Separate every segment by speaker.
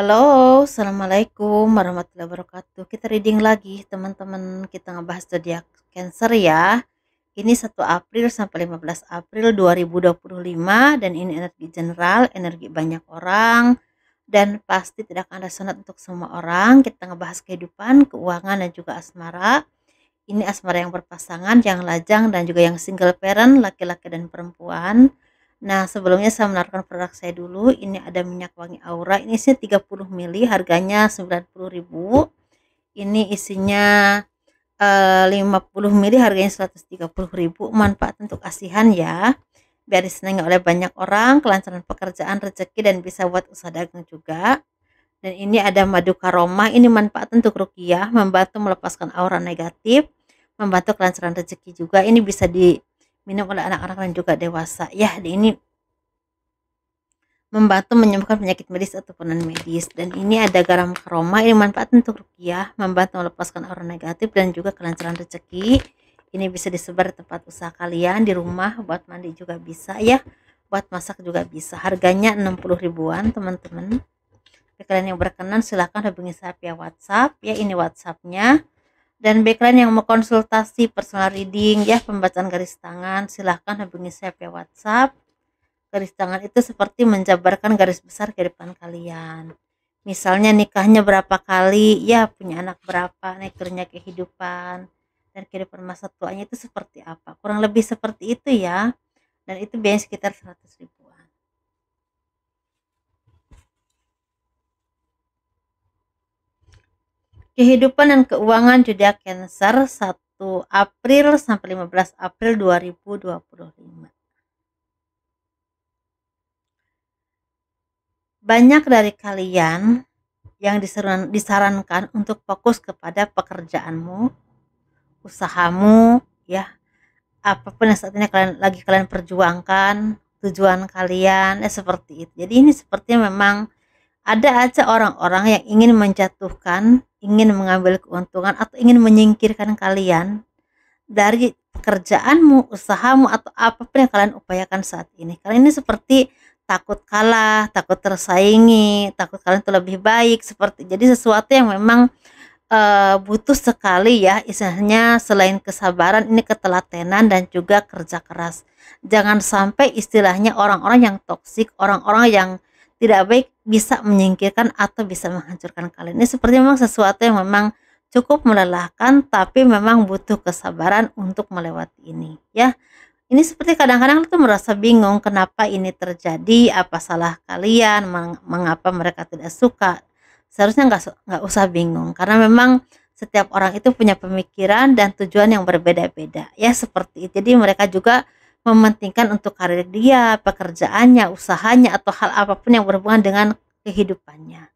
Speaker 1: Halo, assalamualaikum warahmatullahi wabarakatuh. Kita reading lagi, teman-teman. Kita ngebahas zodiak Cancer ya. Ini 1 April sampai 15 April 2025 dan ini energi general, energi banyak orang dan pasti tidak akan resonat untuk semua orang. Kita ngebahas kehidupan, keuangan dan juga asmara. Ini asmara yang berpasangan, yang lajang dan juga yang single parent, laki-laki dan perempuan. Nah, sebelumnya saya menaruhkan produk saya dulu. Ini ada minyak wangi aura. Ini isinya 30 ml, harganya 90.000. Ini isinya 50 ml, harganya 130.000. Manfaat untuk asihan ya. Biar disenangi oleh banyak orang, kelancaran pekerjaan, rezeki dan bisa buat usaha dagang juga. Dan ini ada madu karomah, ini manfaat untuk ruqyah, membantu melepaskan aura negatif, membantu kelancaran rezeki juga. Ini bisa diminum oleh anak-anak dan juga dewasa. Ya, ini membantu menyembuhkan penyakit medis ataupun non medis. Dan ini ada garam karoma, ini manfaat untuk ruqyah, membantu melepaskan aura negatif dan juga kelancaran rezeki. Ini bisa disebar di tempat usaha kalian, di rumah, buat mandi juga bisa ya, buat masak juga bisa. Harganya 60 ribuan teman-teman. Bagi kalian yang berkenan silahkan hubungi saya via WhatsApp ya, ini WhatsAppnya. Dan bagi kalian yang mau konsultasi personal reading ya, pembacaan garis tangan, silahkan hubungi saya via WhatsApp. Garis tangan itu seperti menjabarkan garis besar kehidupan kalian. Misalnya nikahnya berapa kali, ya punya anak berapa, naik turunnya kehidupan, dan kehidupan masa tuanya itu seperti apa. Kurang lebih seperti itu ya. Dan itu biayanya sekitar 100 ribuan. Kehidupan dan keuangan zodiak Cancer 1 April sampai 15 April 2025. Banyak dari kalian yang disarankan untuk fokus kepada pekerjaanmu, usahamu, ya, apapun yang saat ini kalian perjuangkan, tujuan kalian, seperti itu. Jadi ini sepertinya memang ada aja orang-orang yang ingin menjatuhkan, ingin mengambil keuntungan atau ingin menyingkirkan kalian dari pekerjaanmu, usahamu atau apapun yang kalian upayakan saat ini. Kalian ini seperti takut kalah, takut tersaingi, takut kalian itu lebih baik, seperti jadi sesuatu yang memang butuh sekali ya, istilahnya selain kesabaran ini ketelatenan dan juga kerja keras. Jangan sampai istilahnya orang-orang yang toksik, orang-orang yang tidak baik bisa menyingkirkan atau bisa menghancurkan kalian. Ini seperti memang sesuatu yang memang cukup melelahkan, tapi memang butuh kesabaran untuk melewati ini ya. Ini seperti kadang-kadang tuh merasa bingung kenapa ini terjadi, apa salah kalian, mengapa mereka tidak suka. Seharusnya nggak usah bingung karena memang setiap orang itu punya pemikiran dan tujuan yang berbeda-beda ya, seperti itu. Jadi mereka juga mementingkan untuk karir dia, pekerjaannya, usahanya atau hal apapun yang berhubungan dengan kehidupannya.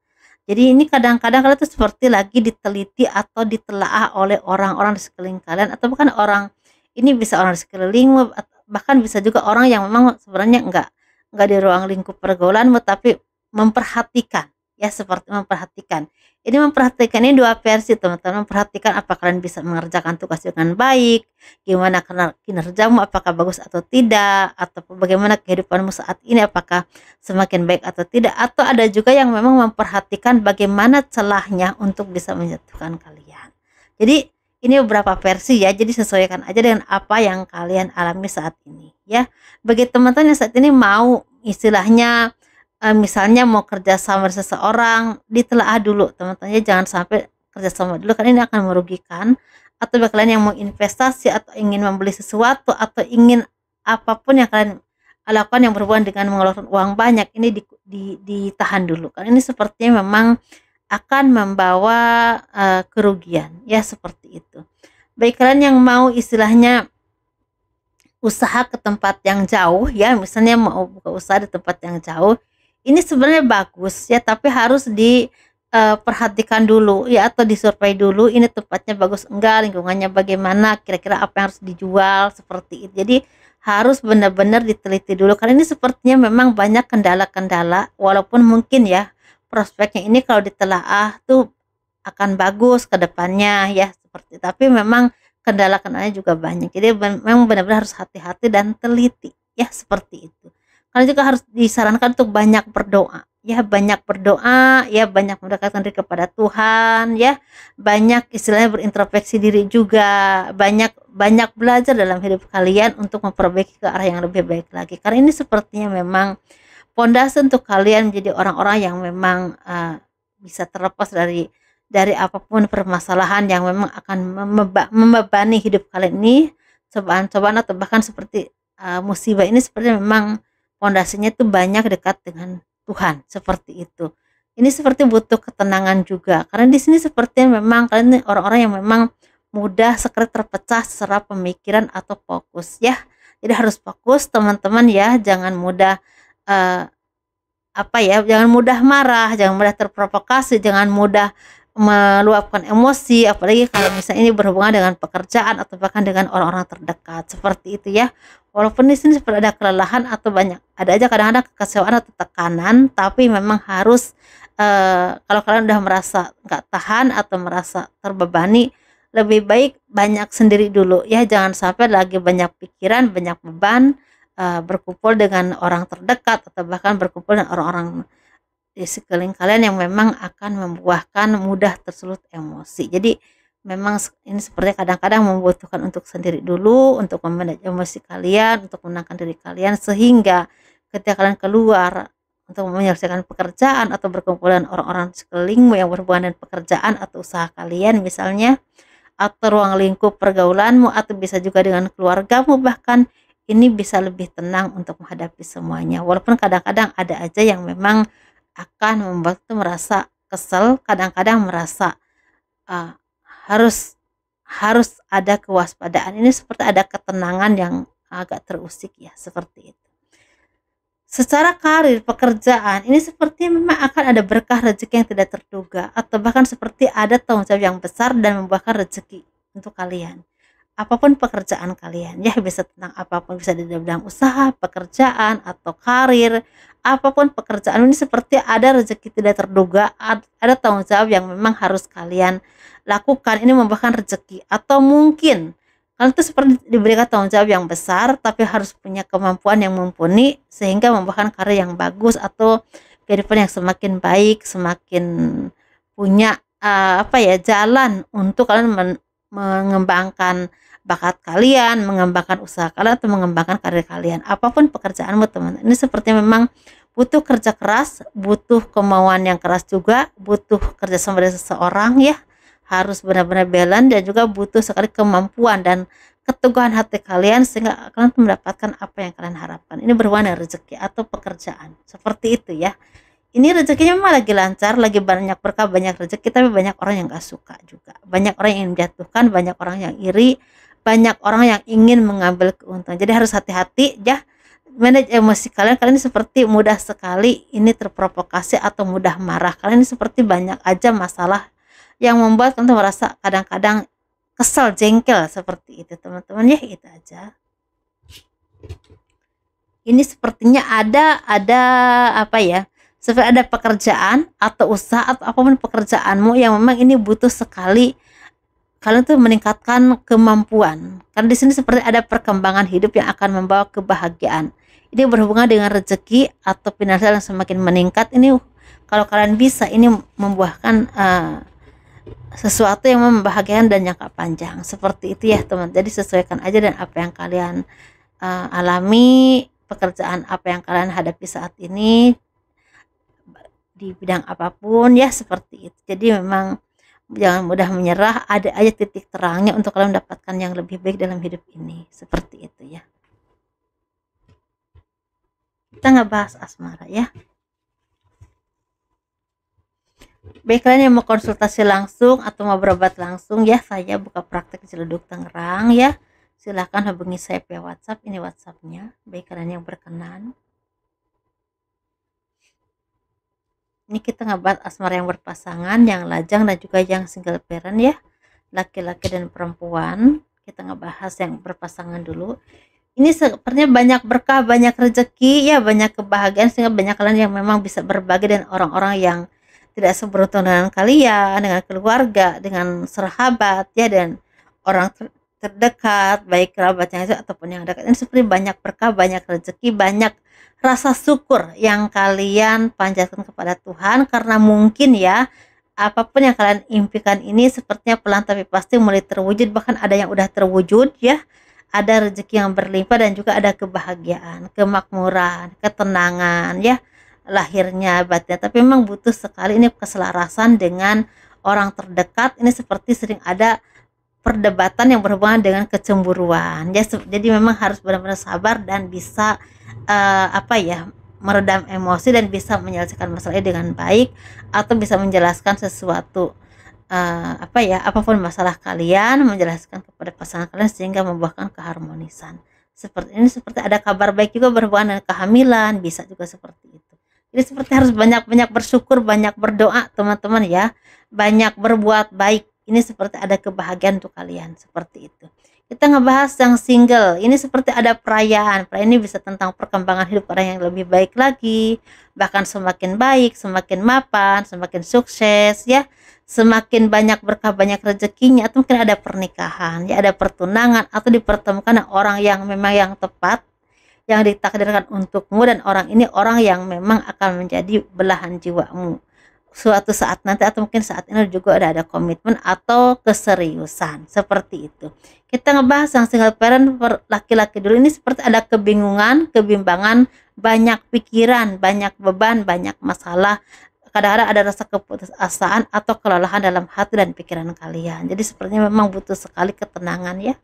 Speaker 1: Jadi ini kadang-kadang kalian tuh seperti lagi diteliti atau ditelaah oleh orang-orang di sekeliling kalian, atau bukan orang ini, bisa orang di sekelilingmu, bahkan bisa juga orang yang memang sebenarnya enggak di ruang lingkup pergaulanmu tapi memperhatikan ya, seperti memperhatikan. Ini memperhatikan ini dua versi teman-teman, memperhatikan apa kalian bisa mengerjakan tugas dengan baik, gimana kinerjamu, apakah bagus atau tidak, atau bagaimana kehidupanmu saat ini, apakah semakin baik atau tidak, atau ada juga yang memang memperhatikan bagaimana celahnya untuk bisa menjatuhkan kalian. Jadi ini beberapa versi ya, jadi sesuaikan aja dengan apa yang kalian alami saat ini ya. Bagi teman-teman yang saat ini mau istilahnya misalnya mau kerja sama dengan seseorang, ditelaah dulu teman-teman ya, jangan sampai kerja sama dulu karena ini akan merugikan. Atau bagi kalian yang mau investasi atau ingin membeli sesuatu atau ingin apapun yang kalian lakukan yang berhubungan dengan mengeluarkan uang banyak, ini ditahan dulu karena ini sepertinya memang akan membawa kerugian ya, seperti itu. Baik kalian yang mau istilahnya usaha ke tempat yang jauh ya, misalnya mau buka usaha di tempat yang jauh, ini sebenarnya bagus ya, tapi harus diperhatikan dulu ya, atau disurvei dulu ini tempatnya bagus enggak, lingkungannya bagaimana, kira-kira apa yang harus dijual, seperti itu. Jadi harus benar-benar diteliti dulu karena ini sepertinya memang banyak kendala-kendala, walaupun mungkin ya prospeknya ini kalau ditelaah tuh akan bagus ke depannya ya, seperti, tapi memang kendala-kendalanya juga banyak. Jadi memang benar-benar harus hati-hati dan teliti ya, seperti itu. Kalian juga harus disarankan untuk banyak berdoa ya banyak berdoa, ya banyak mendekatkan diri kepada Tuhan, ya banyak istilahnya berintrospeksi diri juga, banyak banyak belajar dalam hidup kalian untuk memperbaiki ke arah yang lebih baik lagi. Karena ini sepertinya memang pondasi untuk kalian menjadi orang-orang yang memang, bisa terlepas dari apapun permasalahan yang memang akan membebani hidup kalian ini, cobaan-cobaan atau bahkan seperti, musibah ini sepertinya memang pondasinya itu banyak dekat dengan Tuhan, seperti itu. Ini seperti butuh ketenangan juga, karena di sini sepertinya memang kalian ini orang-orang yang memang mudah sekali terpecah secara pemikiran atau fokus ya. Jadi harus fokus teman-teman ya, jangan mudah, eee, apa ya, jangan mudah marah, jangan mudah terprovokasi, jangan mudah meluapkan emosi, apalagi kalau misalnya ini berhubungan dengan pekerjaan atau bahkan dengan orang-orang terdekat, seperti itu ya. Walaupun di sini seperti ada kelelahan atau ada aja kadang-kadang kekecewaan atau tekanan, tapi memang harus, kalau kalian udah merasa nggak tahan atau merasa terbebani, lebih baik banyak sendiri dulu ya, jangan sampai lagi banyak pikiran, banyak beban, berkumpul dengan orang terdekat atau bahkan berkumpul dengan orang-orang di sekeliling kalian yang memang akan membuahkan mudah tersulut emosi. Jadi memang ini sepertinya kadang-kadang membutuhkan untuk sendiri dulu, untuk memanage emosi kalian, untuk menenangkan diri kalian sehingga ketika kalian keluar untuk menyelesaikan pekerjaan atau berkumpul dengan orang-orang sekelilingmu yang berhubungan dengan pekerjaan atau usaha kalian misalnya, atau ruang lingkup pergaulanmu atau bisa juga dengan keluargamu bahkan, ini bisa lebih tenang untuk menghadapi semuanya. Walaupun kadang-kadang ada aja yang memang akan membuat itu merasa kesel, kadang-kadang merasa, eee, harus harus ada kewaspadaan. Ini seperti ada ketenangan yang agak terusik ya, seperti itu. Secara karir, pekerjaan, ini seperti memang akan ada berkah rezeki yang tidak terduga atau bahkan seperti ada tanggung jawab yang besar dan membuahkan rezeki untuk kalian. Apapun pekerjaan kalian, ya bisa tentang apapun, bisa di bidang usaha, pekerjaan, atau karir, apapun pekerjaan ini seperti ada rezeki tidak terduga, ada tanggung jawab yang memang harus kalian lakukan, ini membuahkan rezeki. Atau mungkin kalian tuh seperti diberikan tanggung jawab yang besar, tapi harus punya kemampuan yang mumpuni sehingga membuahkan karya yang bagus atau kehidupan yang semakin baik, semakin punya, apa ya, jalan untuk kalian mengembangkan bakat kalian, mengembangkan usaha kalian atau mengembangkan karir kalian. Apapun pekerjaanmu teman, ini sepertinya memang butuh kerja keras, butuh kemauan yang keras juga, butuh kerja sama dari seseorang ya, harus benar-benar balance dan juga butuh sekali kemampuan dan keteguhan hati kalian sehingga kalian mendapatkan apa yang kalian harapkan. Ini berhubungan dengan rezeki atau pekerjaan, seperti itu ya. Ini rezekinya memang lagi lancar, lagi banyak berkah, banyak rezeki, tapi banyak orang yang gak suka juga. Banyak orang yang menjatuhkan, banyak orang yang iri, banyak orang yang ingin mengambil keuntungan. Jadi harus hati-hati ya, manage emosi kalian. Kalian ini seperti mudah sekali ini terprovokasi atau mudah marah. Kalian ini seperti banyak aja masalah yang membuat kalian merasa kadang-kadang kesel, jengkel, seperti itu teman-teman ya, itu aja. Ini sepertinya ada apa ya, seperti ada pekerjaan atau usaha atau apapun pekerjaanmu yang memang ini butuh sekali kalian tuh meningkatkan kemampuan. Karena di sini seperti ada perkembangan hidup yang akan membawa kebahagiaan. Ini berhubungan dengan rezeki atau finansial yang semakin meningkat. Ini kalau kalian bisa ini membuahkan sesuatu yang membahagiakan dan jangka panjang. Seperti itu ya teman. Jadi sesuaikan aja dengan apa yang kalian alami, pekerjaan apa yang kalian hadapi saat ini di bidang apapun ya, seperti itu. Jadi memang jangan mudah menyerah, ada aja titik terangnya untuk kalian mendapatkan yang lebih baik dalam hidup ini, seperti itu ya. Kita nggak bahas asmara ya. Baik, kalian yang mau konsultasi langsung atau mau berobat langsung ya, saya buka praktek di Ciledug Tangerang ya, silahkan hubungi saya via WhatsApp, ini WhatsAppnya. Baik, kalian yang berkenan. Ini kita ngebahas asmara yang berpasangan, yang lajang dan juga yang single parent ya, laki-laki dan perempuan. Kita ngebahas yang berpasangan dulu. Ini sepertinya banyak berkah, banyak rezeki ya, banyak kebahagiaan sehingga banyak kalian yang memang bisa berbagi dengan orang-orang yang tidak seberuntung dengan kalian, dengan keluarga, dengan sahabat ya, dan orang terdekat, baik kerabat yang jauh ataupun yang dekat, ini seperti banyak berkah, banyak rezeki, banyak rasa syukur yang kalian panjatkan kepada Tuhan, karena mungkin ya, apapun yang kalian impikan ini sepertinya pelan tapi pasti mulai terwujud, bahkan ada yang udah terwujud ya. Ada rezeki yang berlimpah dan juga ada kebahagiaan, kemakmuran, ketenangan ya, lahirnya batinnya. Tapi memang butuh sekali ini keselarasan dengan orang terdekat. Ini seperti sering ada perdebatan yang berhubungan dengan kecemburuan ya. Jadi memang harus benar-benar sabar dan bisa apa ya, meredam emosi dan bisa menyelesaikan masalahnya dengan baik, atau bisa menjelaskan sesuatu, apa ya, apapun masalah kalian, menjelaskan kepada pasangan kalian sehingga membuahkan keharmonisan. Seperti ini, seperti ada kabar baik juga berhubungan dengan kehamilan, bisa juga seperti itu. Jadi seperti harus banyak-banyak bersyukur, banyak berdoa teman-teman ya, banyak berbuat baik. Ini seperti ada kebahagiaan untuk kalian, seperti itu. Kita ngebahas yang single, ini seperti ada perayaan. Perayaan ini bisa tentang perkembangan hidup orang yang lebih baik lagi, bahkan semakin baik, semakin mapan, semakin sukses ya, semakin banyak berkah, banyak rezekinya, atau mungkin ada pernikahan ya, ada pertunangan, atau dipertemukan orang yang memang yang tepat, yang ditakdirkan untukmu, dan orang ini orang yang memang akan menjadi belahan jiwamu suatu saat nanti, atau mungkin saat ini juga ada komitmen atau keseriusan, seperti itu. Kita ngebahas yang single parent laki-laki dulu. Ini seperti ada kebingungan, kebimbangan, banyak pikiran, banyak beban, banyak masalah. Kadang-kadang ada rasa keputusasaan atau kelelahan dalam hati dan pikiran kalian. Jadi sepertinya memang butuh sekali ketenangan ya.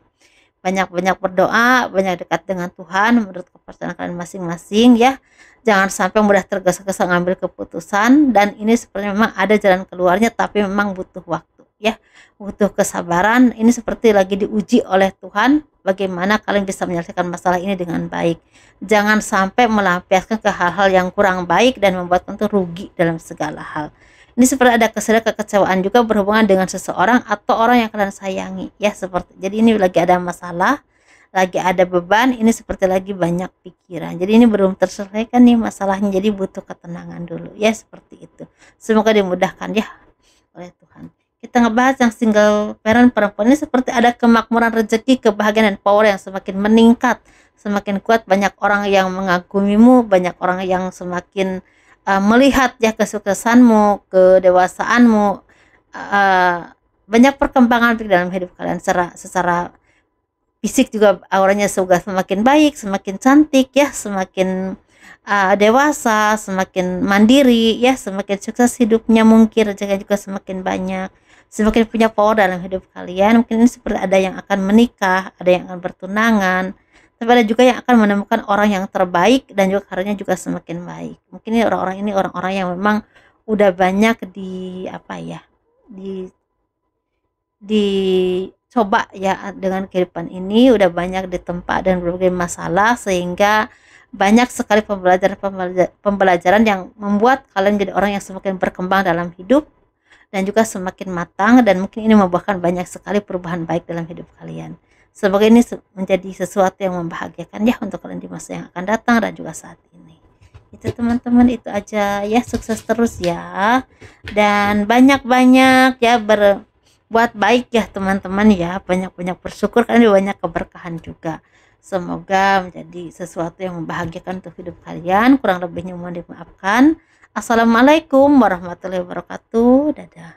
Speaker 1: Banyak-banyak berdoa, banyak dekat dengan Tuhan menurut kepercayaan kalian masing-masing ya. Jangan sampai mudah tergesa-gesa ngambil keputusan, dan ini sepertinya memang ada jalan keluarnya, tapi memang butuh waktu ya. Butuh kesabaran. Ini seperti lagi diuji oleh Tuhan bagaimana kalian bisa menyelesaikan masalah ini dengan baik. Jangan sampai melampiaskan ke hal-hal yang kurang baik dan membuat kalian rugi dalam segala hal. Ini seperti ada kesedihan, kekecewaan juga berhubungan dengan seseorang atau orang yang kalian sayangi ya, seperti. Jadi ini lagi ada masalah, lagi ada beban, ini seperti lagi banyak pikiran. Jadi ini belum terselesaikan nih masalahnya, jadi butuh ketenangan dulu ya, seperti itu. Semoga dimudahkan ya oleh Tuhan. Kita ngebahas yang single parent perempuan. Ini seperti ada kemakmuran rezeki, kebahagiaan dan power yang semakin meningkat, semakin kuat. Banyak orang yang mengagumimu, banyak orang yang semakin melihat ya kesuksesanmu, kedewasaanmu, banyak perkembangan dalam hidup kalian secara fisik juga. Auranya juga semakin baik, semakin cantik ya, semakin dewasa, semakin mandiri ya, semakin sukses hidupnya, mungkin rezekinya juga semakin banyak, semakin punya power dalam hidup kalian. Mungkin ini seperti ada yang akan menikah, ada yang akan bertunangan, tapi ada juga yang akan menemukan orang yang terbaik dan juga karirnya juga semakin baik. Mungkin ini orang-orang yang memang udah banyak di apa ya, dicoba ya dengan kehidupan ini, udah banyak ditempa dan berbagai masalah, sehingga banyak sekali pembelajaran yang membuat kalian menjadi orang yang semakin berkembang dalam hidup dan juga semakin matang, dan mungkin ini membuahkan banyak sekali perubahan baik dalam hidup kalian. Semoga ini menjadi sesuatu yang membahagiakan ya untuk kalian di masa yang akan datang dan juga saat ini. Itu teman-teman, itu aja ya, sukses terus ya, dan banyak-banyak ya berbuat baik ya teman-teman ya, banyak-banyak bersyukur karena banyak keberkahan juga. Semoga menjadi sesuatu yang membahagiakan untuk hidup kalian. Kurang lebihnya mohon dimaafkan. Assalamualaikum warahmatullahi wabarakatuh. Dadah.